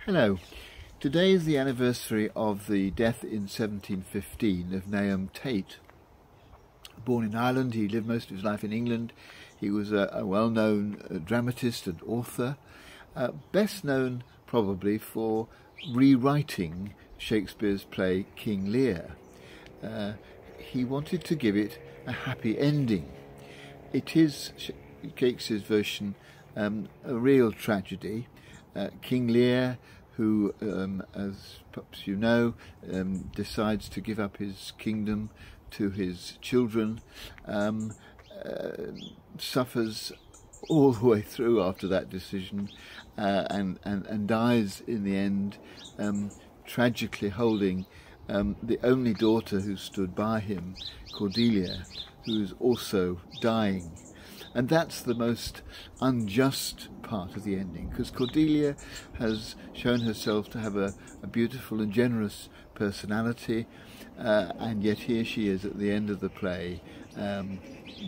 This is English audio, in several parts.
Hello. Today is the anniversary of the death in 1715 of Nahum Tate. Born in Ireland, he lived most of his life in England. He was a well-known dramatist and author, best known probably for rewriting Shakespeare's play King Lear. He wanted to give it a happy ending. It is, Shakespeare's version, a real tragedy. King Lear, who, as perhaps you know, decides to give up his kingdom to his children, suffers all the way through after that decision, and dies in the end, tragically holding the only daughter who stood by him, Cordelia, who is also dying. And that's the most unjust part of the ending, because Cordelia has shown herself to have a beautiful and generous personality, and yet here she is at the end of the play,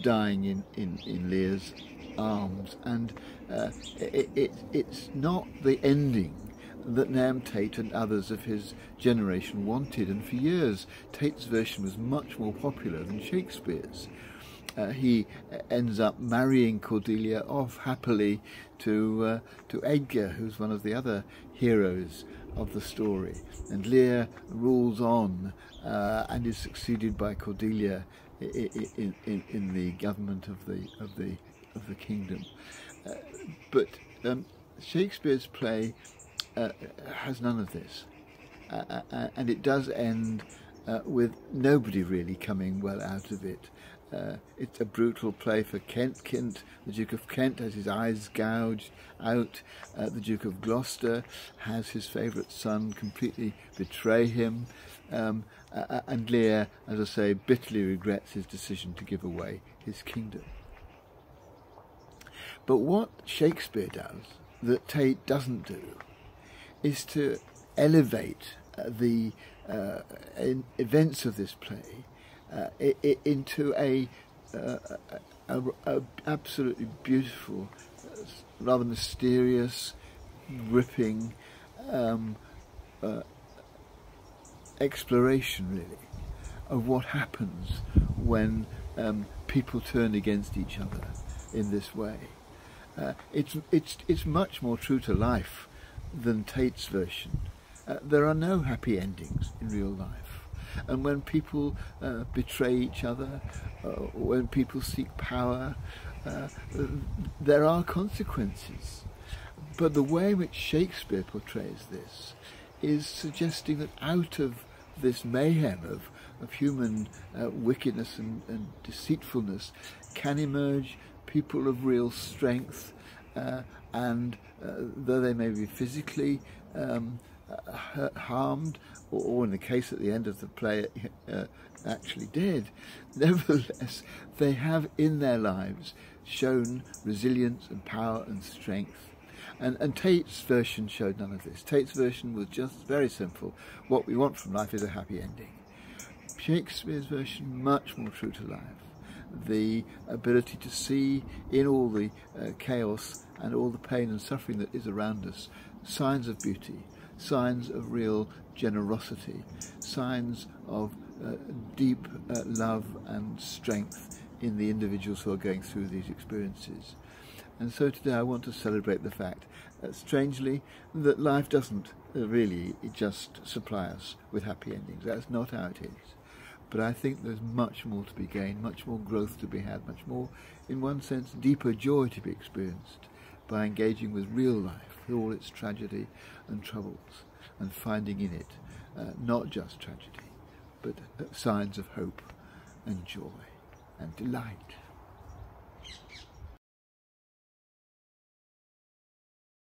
dying in Lear's arms. And it's not the ending that Nahum Tate and others of his generation wanted, and for years Tate's version was much more popular than Shakespeare's. He ends up marrying Cordelia off happily to Edgar, who's one of the other heroes of the story. And Lear rules on and is succeeded by Cordelia in the government of the kingdom. But Shakespeare's play has none of this, and it does end with nobody really coming well out of it. It's a brutal play for Kent. The Duke of Kent has his eyes gouged out. The Duke of Gloucester has his favourite son completely betray him. And Lear, as I say, bitterly regrets his decision to give away his kingdom. But what Shakespeare does that Tate doesn't do is to elevate the events of this play into a absolutely beautiful, rather mysterious, gripping exploration, really, of what happens when people turn against each other in this way. It's much more true to life than Tate's version. There are no happy endings in real life. And when people betray each other, when people seek power, there are consequences. But the way in which Shakespeare portrays this is suggesting that out of this mayhem of human wickedness and deceitfulness can emerge people of real strength, and though they may be physically harmed, or in the case at the end of the play actually dead, nevertheless they have in their lives shown resilience and power and strength. And Tate's version showed none of this. Tate's version was just very simple. What we want from life is a happy ending. Shakespeare's version, much more true to life. The ability to see in all the chaos and all the pain and suffering that is around us signs of beauty, signs of real generosity, signs of deep love and strength in the individuals who are going through these experiences. And so today I want to celebrate the fact, strangely, that life doesn't really just supply us with happy endings. That's not how it is. But I think there's much more to be gained, much more growth to be had, much more, in one sense, deeper joy to be experienced by engaging with real life, with all its tragedy and troubles, and finding in it not just tragedy, but signs of hope and joy and delight.